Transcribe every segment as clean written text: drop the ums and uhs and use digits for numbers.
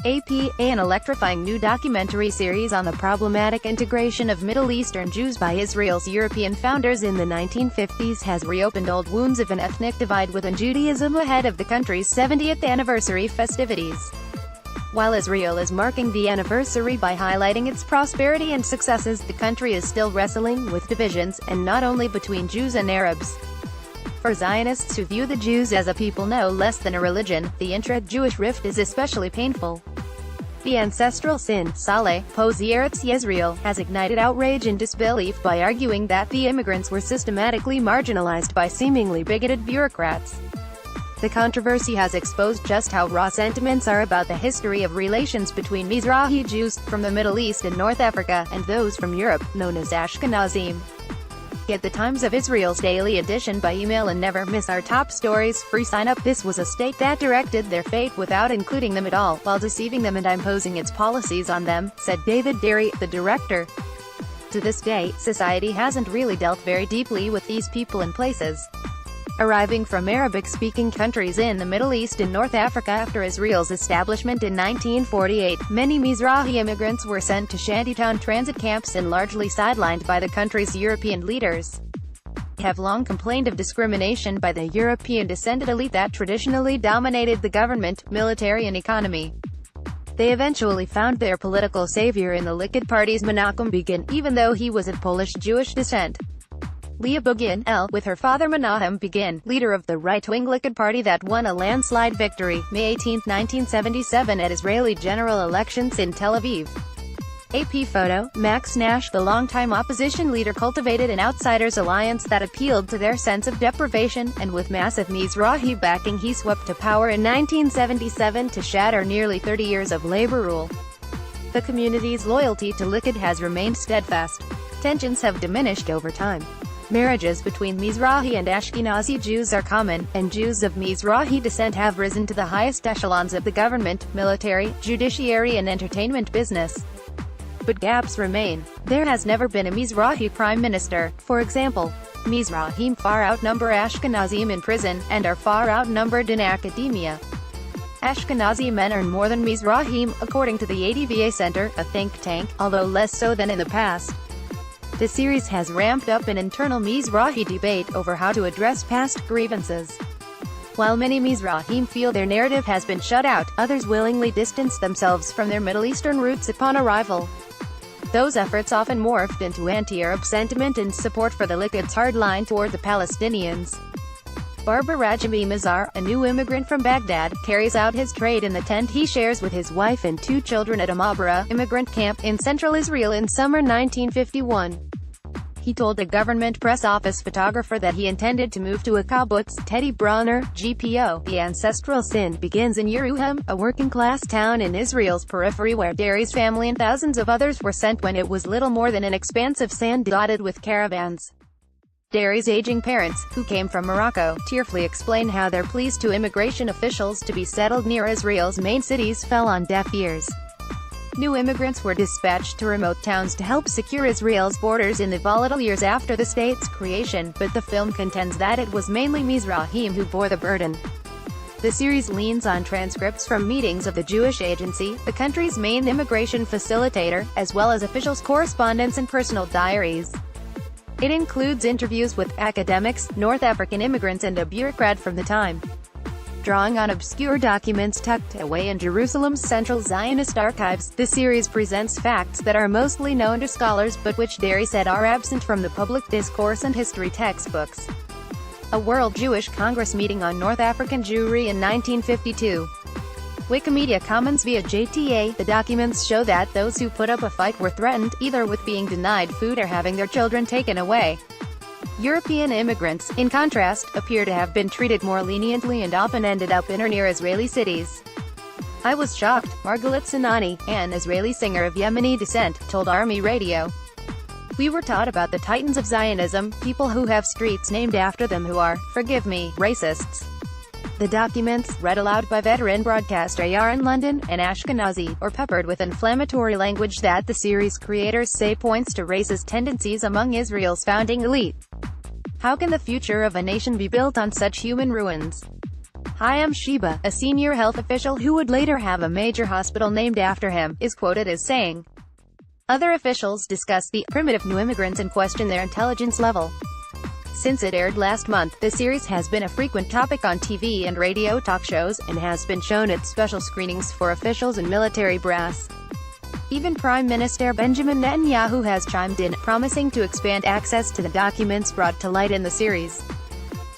AP, an electrifying new documentary series on the problematic integration of Middle Eastern Jews by Israel's European founders in the 1950s has reopened old wounds of an ethnic divide within Judaism ahead of the country's 70th anniversary festivities. While Israel is marking the anniversary by highlighting its prosperity and successes, the country is still wrestling with divisions, and not only between Jews and Arabs. For Zionists who view the Jews as a people no less than a religion, the intra-Jewish rift is especially painful. The ancestral sin, Saleh, Posi Eretz Yisrael, has ignited outrage and disbelief by arguing that the immigrants were systematically marginalized by seemingly bigoted bureaucrats. The controversy has exposed just how raw sentiments are about the history of relations between Mizrahi Jews, from the Middle East and North Africa, and those from Europe, known as Ashkenazim. Get the Times of Israel's daily edition by email and never miss our top stories. Free sign up. This was a state that directed their fate without including them at all, while deceiving them and imposing its policies on them, said David Derry, the director. To this day, society hasn't really dealt very deeply with these people and places. Arriving from Arabic-speaking countries in the Middle East and North Africa after Israel's establishment in 1948, many Mizrahi immigrants were sent to shantytown transit camps and largely sidelined by the country's European leaders. They have long complained of discrimination by the European-descended elite that traditionally dominated the government, military and economy. They eventually found their political savior in the Likud party's Menachem Begin, even though he was of Polish-Jewish descent. Leah Begin, with her father Menachem Begin, leader of the right-wing Likud party that won a landslide victory, May 18, 1977 at Israeli general elections in Tel Aviv. AP photo, Max Nash. The longtime opposition leader cultivated an outsiders alliance that appealed to their sense of deprivation, and with massive Mizrahi backing he swept to power in 1977 to shatter nearly 30 years of labor rule. The community's loyalty to Likud has remained steadfast. Tensions have diminished over time. Marriages between Mizrahi and Ashkenazi Jews are common, and Jews of Mizrahi descent have risen to the highest echelons of the government, military, judiciary and entertainment business. But gaps remain. There has never been a Mizrahi prime minister, for example. Mizrahim far outnumber Ashkenazim in prison, and are far outnumbered in academia. Ashkenazi men earn more than Mizrahim, according to the ADVA Center, a think tank, although less so than in the past. The series has ramped up an internal Mizrahi debate over how to address past grievances. While many Mizrahim feel their narrative has been shut out, others willingly distance themselves from their Middle Eastern roots upon arrival. Those efforts often morphed into anti-Arab sentiment and support for the Likud's hard line toward the Palestinians. Barber Rajami Mazar, a new immigrant from Baghdad, carries out his trade in the tent he shares with his wife and 2 children at a Mabra immigrant camp in central Israel in summer 1951. He told a government press office photographer that he intended to move to a kibbutz. Teddy Bronner, GPO. The ancestral sin begins in Yeruham, a working-class town in Israel's periphery where Derry's family and thousands of others were sent when it was little more than an expanse of sand dotted with caravans. Derry's aging parents, who came from Morocco, tearfully explain how their pleas to immigration officials to be settled near Israel's main cities fell on deaf ears. New immigrants were dispatched to remote towns to help secure Israel's borders in the volatile years after the state's creation, but the film contends that it was mainly Mizrahim who bore the burden. The series leans on transcripts from meetings of the Jewish Agency, the country's main immigration facilitator, as well as officials' correspondence and personal diaries. It includes interviews with academics, North African immigrants and a bureaucrat from the time. Drawing on obscure documents tucked away in Jerusalem's central Zionist archives, the series presents facts that are mostly known to scholars but which Derry said are absent from the public discourse and history textbooks. A World Jewish Congress meeting on North African Jewry in 1952. Wikimedia Commons via JTA. The documents show that those who put up a fight were threatened, either with being denied food or having their children taken away. European immigrants, in contrast, appear to have been treated more leniently and often ended up in or near Israeli cities. I was shocked, Margalit Sinani, an Israeli singer of Yemeni descent, told Army Radio. We were taught about the titans of Zionism, people who have streets named after them who are, forgive me, racists. The documents, read aloud by veteran broadcaster Yaron London, and Ashkenazi, or peppered with inflammatory language that the series creators say points to racist tendencies among Israel's founding elite. How can the future of a nation be built on such human ruins? Hayam Sheba, a senior health official who would later have a major hospital named after him, is quoted as saying, "Other officials discuss the primitive new immigrants and question their intelligence level." Since it aired last month, the series has been a frequent topic on TV and radio talk shows, and has been shown at special screenings for officials and military brass. Even Prime Minister Benjamin Netanyahu has chimed in, promising to expand access to the documents brought to light in the series.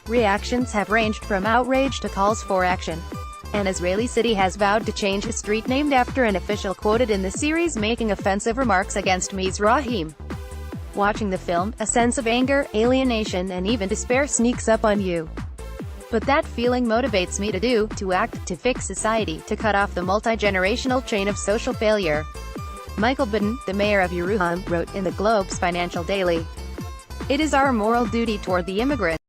Reactions have ranged from outrage to calls for action. An Israeli city has vowed to change a street named after an official quoted in the series making offensive remarks against Mizrahim. Watching the film, a sense of anger, alienation, and even despair sneaks up on you. But that feeling motivates me to act, to fix society, to cut off the multi-generational chain of social failure. Michael Bidden, the mayor of Yeruham, wrote in the Globe's Financial Daily, "It is our moral duty toward the immigrants